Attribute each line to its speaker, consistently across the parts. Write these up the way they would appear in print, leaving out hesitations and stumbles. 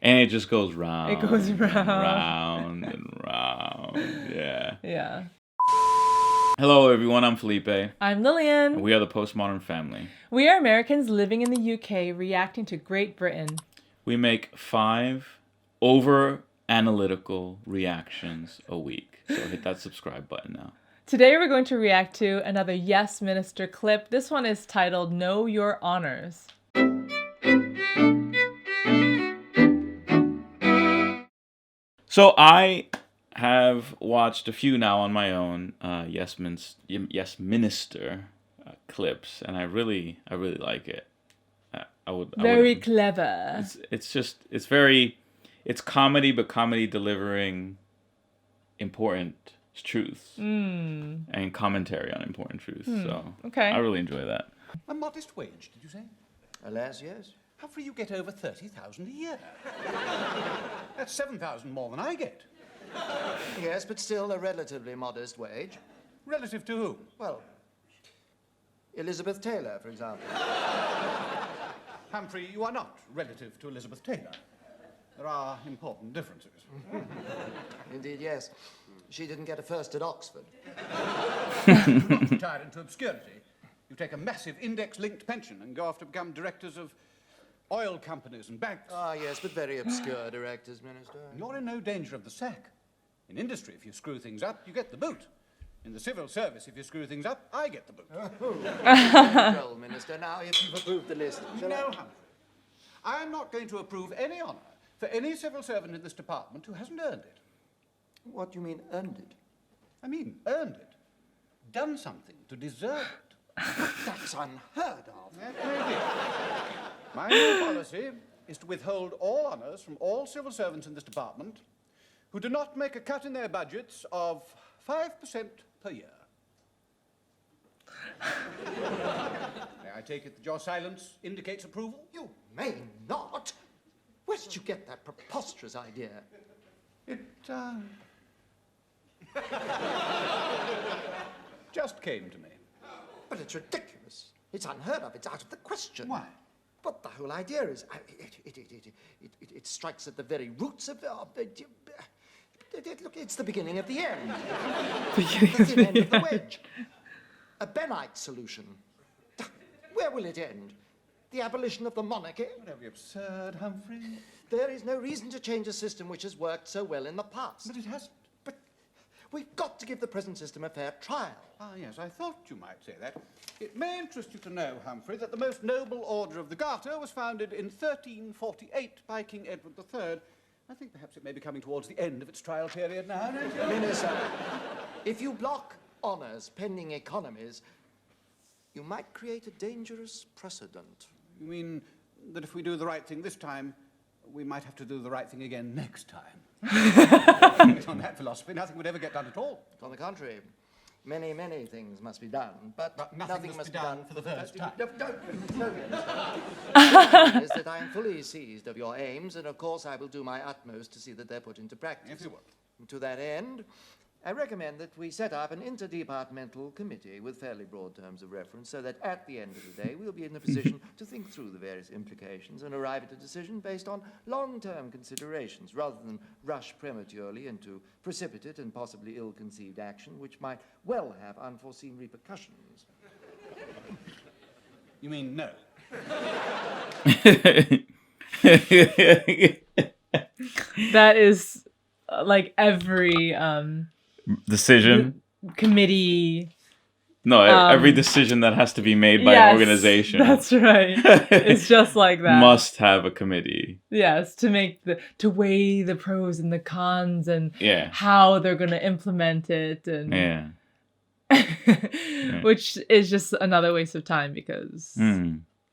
Speaker 1: And it just goes round.
Speaker 2: It goes
Speaker 1: and
Speaker 2: round.
Speaker 1: round and round. Yeah.
Speaker 2: Yeah.
Speaker 1: Hello, everyone. I'm Felipe.
Speaker 2: I'm Lillian.
Speaker 1: And we are the Postmodern family.
Speaker 2: We are Americans living in the UK, reacting to Great Britain.
Speaker 1: We make 5 over-analytical reactions a week. So hit that subscribe button now.
Speaker 2: Today we're going to react to another Yes Minister clip. This one is titled Know Your Honors.
Speaker 1: So I have watched a few now on my own Yes Minister clips, and I really like it.
Speaker 2: Very clever.
Speaker 1: It's comedy, but comedy delivering important truths and commentary on important truths. So
Speaker 2: okay.
Speaker 1: I really enjoy that.
Speaker 3: A modest wage, did you say?
Speaker 4: Alas, yes.
Speaker 3: Humphrey, you get over 30,000 a year. That's 7,000 more than I get.
Speaker 4: Yes, but still a relatively modest wage.
Speaker 3: Relative to whom?
Speaker 4: Well, Elizabeth Taylor, for example.
Speaker 3: Humphrey, you are not relative to Elizabeth Taylor. There are important differences.
Speaker 4: Indeed, yes. She didn't get a first at Oxford.
Speaker 3: You not retire into obscurity. You take a massive index-linked pension and go off to become directors of oil companies and banks.
Speaker 4: Ah, yes, but very obscure directors, Minister.
Speaker 3: You're in no danger of the sack. In industry, if you screw things up, you get the boot. In the civil service, if you screw things up, I get the boot.
Speaker 4: Well, Minister, now if you've approved the list...
Speaker 3: No, Humphrey. I am not going to approve any honour for any civil servant in this department who hasn't earned it.
Speaker 4: What do you mean, earned it?
Speaker 3: I mean, earned it. Done something to deserve it.
Speaker 4: That's unheard of.
Speaker 3: That may be. My new policy is to withhold all honours from all civil servants in this department who do not make a cut in their budgets of 5% per year. May I take it that your silence indicates approval?
Speaker 4: You may not. Where did you get that preposterous idea?
Speaker 3: It, just came to me.
Speaker 4: But it's ridiculous. It's unheard of. It's out of the question.
Speaker 3: Why?
Speaker 4: But the whole idea is... It strikes at the very roots of... Look, it's the beginning of the end. The thin end of the wedge. A Benite solution. Where will it end? The abolition of the monarchy?
Speaker 3: Whatever absurd, Humphrey.
Speaker 4: There is no reason to change a system which has worked so well in the past.
Speaker 3: But it hasn't.
Speaker 4: But we've got to give the present system a fair trial.
Speaker 3: Ah, yes, I thought you might say that. It may interest you to know, Humphrey, that the most noble order of the Garter was founded in 1348 by King Edward III. I think perhaps it may be coming towards the end of its trial period now, don't you?
Speaker 4: Minister, if you block honours pending economies, you might create a dangerous precedent.
Speaker 3: You mean that if we do the right thing this time, we might have to do the right thing again next time? On that philosophy, nothing would ever get done at all.
Speaker 4: On the contrary, many things must be done, but nothing must be done
Speaker 3: for the first time.
Speaker 4: No, The is that I am fully seized of your aims, and of course I will do my utmost to see that they're put into practice.
Speaker 3: If you will.
Speaker 4: And to that end, I recommend that we set up an interdepartmental committee with fairly broad terms of reference so that at the end of the day we'll be in a position to think through the various implications and arrive at a decision based on long-term considerations rather than rush prematurely into precipitate and possibly ill-conceived action which might well have unforeseen repercussions.
Speaker 3: You mean no?
Speaker 2: That is like every
Speaker 1: Decision?
Speaker 2: committee.
Speaker 1: No, every decision that has to be made by an organization.
Speaker 2: That's right. It's just like that.
Speaker 1: Must have a committee.
Speaker 2: Yes, to weigh the pros and the cons and
Speaker 1: Yeah.
Speaker 2: how they're going to implement it, and
Speaker 1: Yeah.
Speaker 2: which is just another waste of time because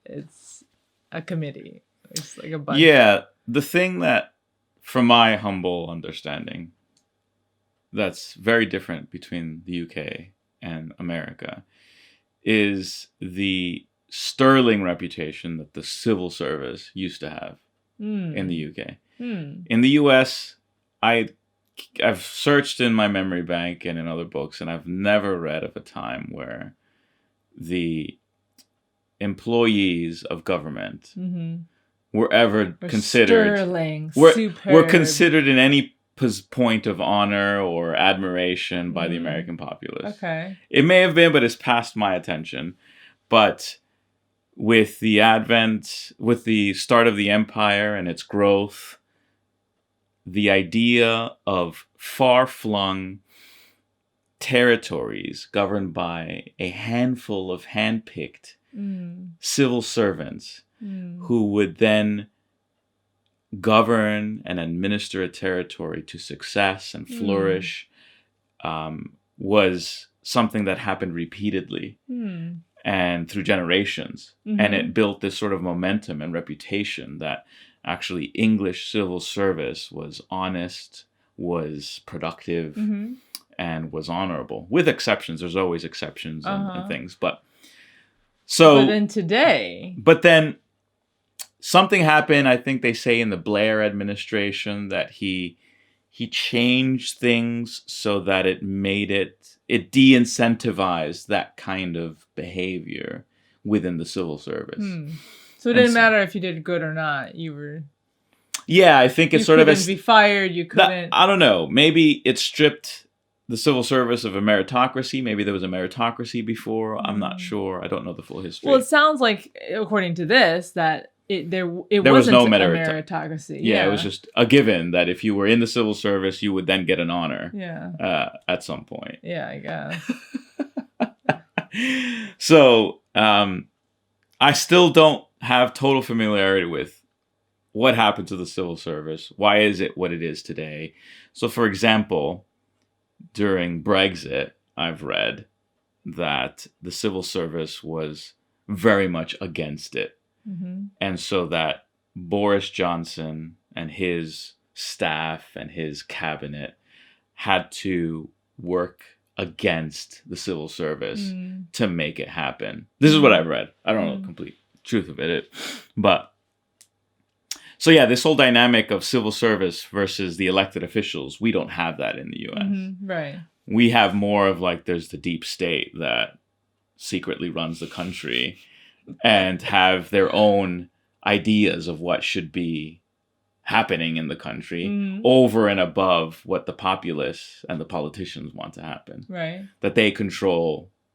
Speaker 2: it's a committee. It's like a bunch.
Speaker 1: Yeah, the thing that, from my humble understanding, that's very different between the UK and America is the sterling reputation that the civil service used to have in the UK. In the US, I've searched in my memory bank and in other books, and I've never read of a time where the employees of government were ever considered.
Speaker 2: Sterling,
Speaker 1: Were
Speaker 2: superb.
Speaker 1: considered in any point of honor or admiration by the American populace.
Speaker 2: Okay.
Speaker 1: It may have been, but it's past my attention. But with the start of the empire and its growth, the idea of far-flung territories governed by a handful of hand-picked civil servants who would then govern and administer a territory to success and flourish was something that happened repeatedly and through generations. And it built this sort of momentum and reputation that actually English civil service was honest, was productive, and was honorable. With exceptions. There's always exceptions and things. But
Speaker 2: then today.
Speaker 1: But then something happened, I think they say in the Blair administration, that he changed things so that it de-incentivized that kind of behavior within the civil service.
Speaker 2: So it didn't matter if you did good or not. You were.
Speaker 1: Yeah, I think it's sort of.
Speaker 2: You couldn't be fired. You couldn't.
Speaker 1: I don't know. Maybe it stripped the civil service of a meritocracy. Maybe there was a meritocracy before. I'm not sure. I don't know the full history.
Speaker 2: Well, it sounds like, according to this, that there wasn't
Speaker 1: was no
Speaker 2: a meritocracy.
Speaker 1: Yeah, it was just a given that if you were in the civil service, you would then get an honor.
Speaker 2: Yeah.
Speaker 1: At some point.
Speaker 2: Yeah, I guess.
Speaker 1: So, I still don't have total familiarity with what happened to the civil service. Why is it what it is today? So, for example, during Brexit, I've read that the civil service was very much against it. And so that Boris Johnson and his staff and his cabinet had to work against the civil service to make it happen. This is what I've read. I don't know the complete truth of it. But so yeah, this whole dynamic of civil service versus the elected officials, we don't have that in the US.
Speaker 2: Right.
Speaker 1: We have more of like, there's the deep state that secretly runs the country and have their own ideas of what should be happening in the country over and above what the populace and the politicians want to happen.
Speaker 2: Right. That
Speaker 1: they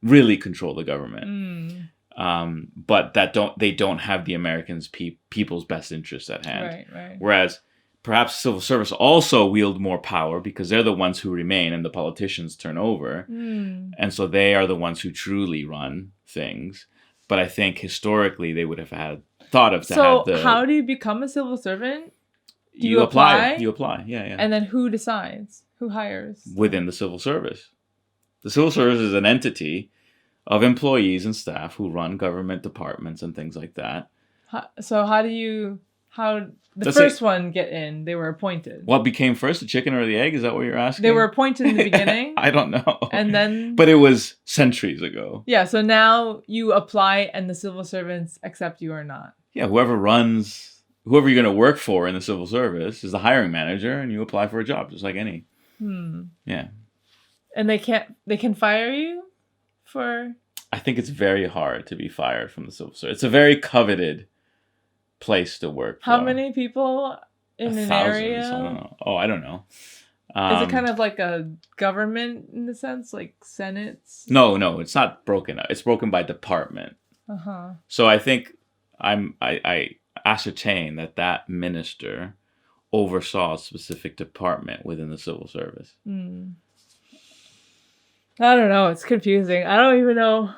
Speaker 1: really control the government. But they don't have the Americans' people's best interests at hand.
Speaker 2: Right.
Speaker 1: Whereas perhaps civil service also wield more power because they're the ones who remain and the politicians turn over. And so they are the ones who truly run things. But I think historically they would have thought of
Speaker 2: So how do you become a civil servant? Do you apply?
Speaker 1: You apply, yeah.
Speaker 2: And then who decides? Who hires?
Speaker 1: Within the civil service. The civil service is an entity of employees and staff who run government departments and things like that.
Speaker 2: So how the first one get in? They were appointed.
Speaker 1: What became first, the chicken or the egg? Is that what you're asking?
Speaker 2: They were appointed in the beginning?
Speaker 1: I don't know.
Speaker 2: And then...
Speaker 1: But it was centuries ago.
Speaker 2: Yeah, so now you apply and the civil servants accept you or not.
Speaker 1: Yeah, whoever you're going to work for in the civil service is the hiring manager, and you apply for a job just like any. Yeah. And
Speaker 2: they can fire you for...
Speaker 1: I think it's very hard to be fired from the civil service. It's a very coveted place to work for.
Speaker 2: How many people in an area?
Speaker 1: I don't know. I don't know.
Speaker 2: Is it kind of like a government in the sense, like senates?
Speaker 1: No, it's not broken up. It's broken by department. So I think I ascertain that minister oversaw a specific department within the civil service.
Speaker 2: I don't know. It's confusing. I don't even know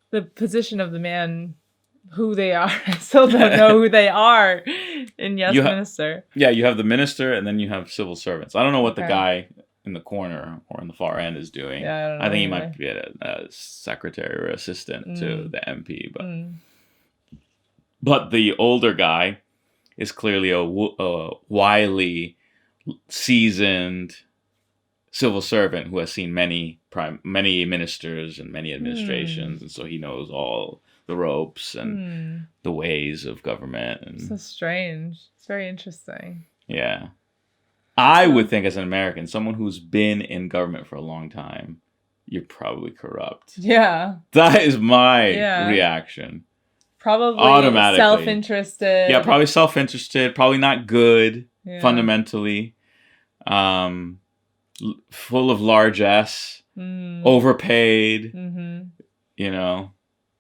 Speaker 2: the position of the man, who they are. I still don't know who they are in Minister.
Speaker 1: Yeah, you have the minister and then you have civil servants. I don't know what the guy in the corner or in the far end is doing.
Speaker 2: Yeah, I don't know.
Speaker 1: I think he might be a secretary or assistant to the MP. But the older guy is clearly a wily, seasoned civil servant who has seen many ministers and many administrations, and so he knows all the ropes and the ways of government. And
Speaker 2: so strange. It's very interesting.
Speaker 1: Yeah. I would think as an American, someone who's been in government for a long time, you're probably corrupt.
Speaker 2: Yeah.
Speaker 1: That is my reaction.
Speaker 2: Probably
Speaker 1: automatically
Speaker 2: self-interested.
Speaker 1: Yeah, probably self-interested, probably not good fundamentally. Full of largesse, overpaid, you know.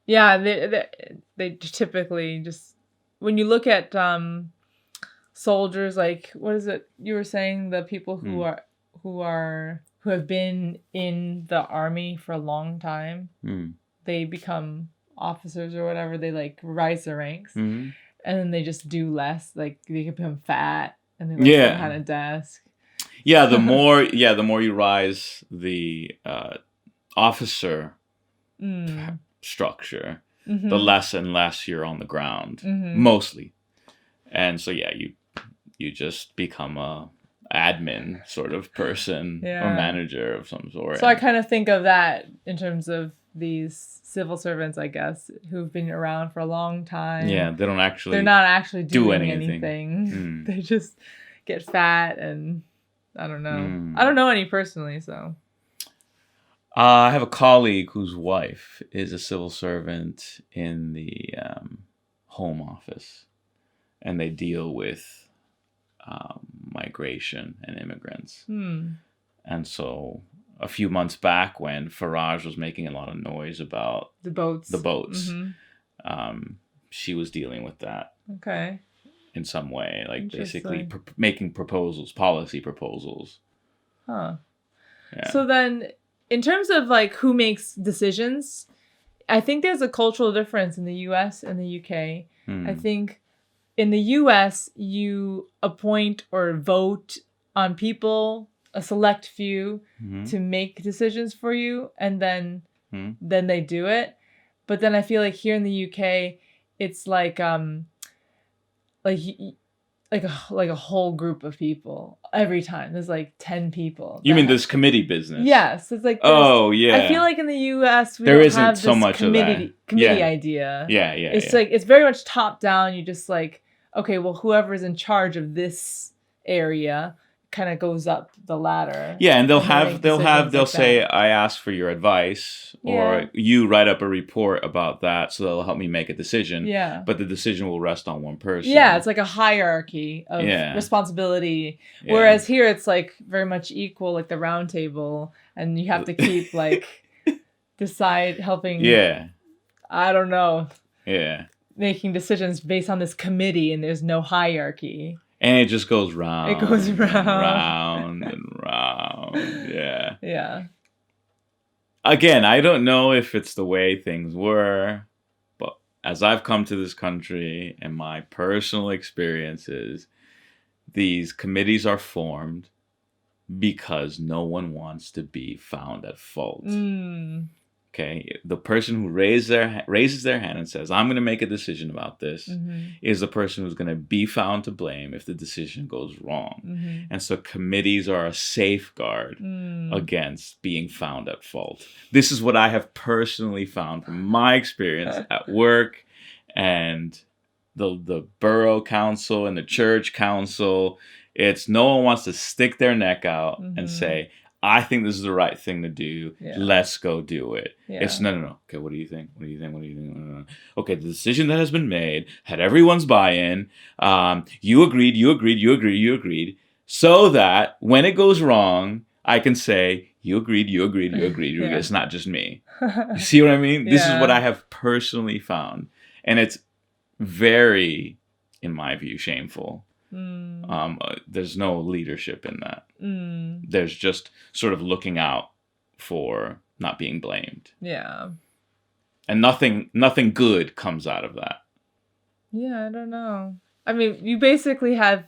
Speaker 2: Yeah, they typically just, when you look at soldiers, like, what is it you were saying, the people who have been in the army for a long time, they become officers or whatever, they like rise their ranks, and then they just do less, like they become fat and they sit behind a desk. Yeah, the more
Speaker 1: you rise the officer structure, the less and less you're on the ground, mostly. And so you just become a admin sort of person or manager of some sort.
Speaker 2: So I kind of think of that in terms of these civil servants, I guess, who've been around for a long time.
Speaker 1: Yeah, they're
Speaker 2: not actually doing anything. They just get fat, and I don't know. I don't know any personally, so.
Speaker 1: I have a colleague whose wife is a civil servant in the home office, and they deal with migration and immigrants. And so a few months back, when Farage was making a lot of noise about
Speaker 2: the boats,
Speaker 1: she was dealing with that.
Speaker 2: Okay.
Speaker 1: In some way, like basically making policy proposals.
Speaker 2: Huh. Yeah. So then, in terms of like who makes decisions, I think there's a cultural difference in the U.S. and the U.K. I think in the U.S. you appoint or vote on people, a select few, to make decisions for you, and then they do it. But then I feel like here in the U.K. it's like a whole group of people every time. There's like 10 people.
Speaker 1: You mean this committee business?
Speaker 2: Yes. It's like I feel like in the US we don't have this committee idea.
Speaker 1: Yeah.
Speaker 2: It's like it's very much top down. You just like, okay, well, whoever's in charge of this area kind of goes up the ladder.
Speaker 1: Yeah, and they'll say, I ask for your advice, or you write up a report about that, so that'll help me make a decision.
Speaker 2: Yeah.
Speaker 1: But the decision will rest on one person.
Speaker 2: Yeah, it's like a hierarchy of responsibility. Yeah. Whereas here it's like very much equal, like the round table, and you have to keep like helping.
Speaker 1: Yeah.
Speaker 2: I don't know.
Speaker 1: Yeah.
Speaker 2: Making decisions based on this committee, and there's no hierarchy.
Speaker 1: And it just goes round.
Speaker 2: It goes
Speaker 1: round and round. Yeah.
Speaker 2: Yeah.
Speaker 1: Again, I don't know if it's the way things were, but as I've come to this country and my personal experiences, these committees are formed because no one wants to be found at fault. Okay, the person who raises their hand and says, I'm going to make a decision about this, is the person who's going to be found to blame if the decision goes wrong. And so committees are a safeguard against being found at fault. This is what I have personally found from my experience at work and the borough council and the church council. It's no one wants to stick their neck out and say, I think this is the right thing to do. Yeah. Let's go do it. Yeah. It's no. Okay, what do you think? No. Okay, the decision that has been made had everyone's buy-in. You agreed. So that when it goes wrong, I can say, you agreed. Yeah. It's not just me. You see what I mean? This is what I have personally found. And it's very, in my view, shameful. There's no leadership in that. There's just sort of looking out for not being blamed.
Speaker 2: Yeah.
Speaker 1: And nothing good comes out of that.
Speaker 2: Yeah, I don't know. I mean, you basically have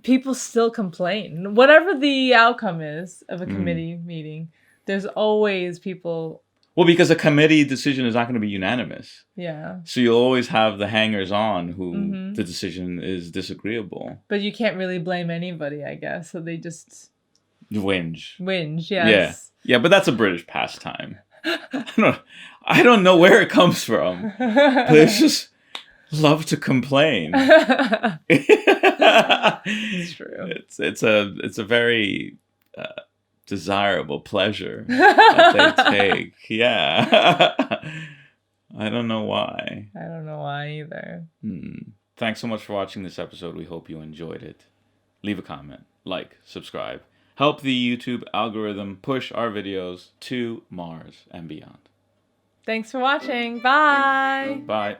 Speaker 2: people still complain. Whatever the outcome is of a committee meeting, there's always people.
Speaker 1: Well, because a committee decision is not going to be unanimous.
Speaker 2: Yeah.
Speaker 1: So you'll always have the hangers-on who the decision is disagreeable.
Speaker 2: But you can't really blame anybody, I guess. So they just...
Speaker 1: Whinge,
Speaker 2: yes.
Speaker 1: Yeah, but that's a British pastime. I don't know where it comes from. But it's just love to complain.
Speaker 2: It's true.
Speaker 1: It's a very... desirable pleasure that they take. Yeah. I don't know why.
Speaker 2: I don't know why either.
Speaker 1: Thanks so much for watching this episode. We hope you enjoyed it. Leave a comment, like, subscribe. Help the YouTube algorithm push our videos to Mars and beyond.
Speaker 2: Thanks for watching. Bye.
Speaker 1: Bye.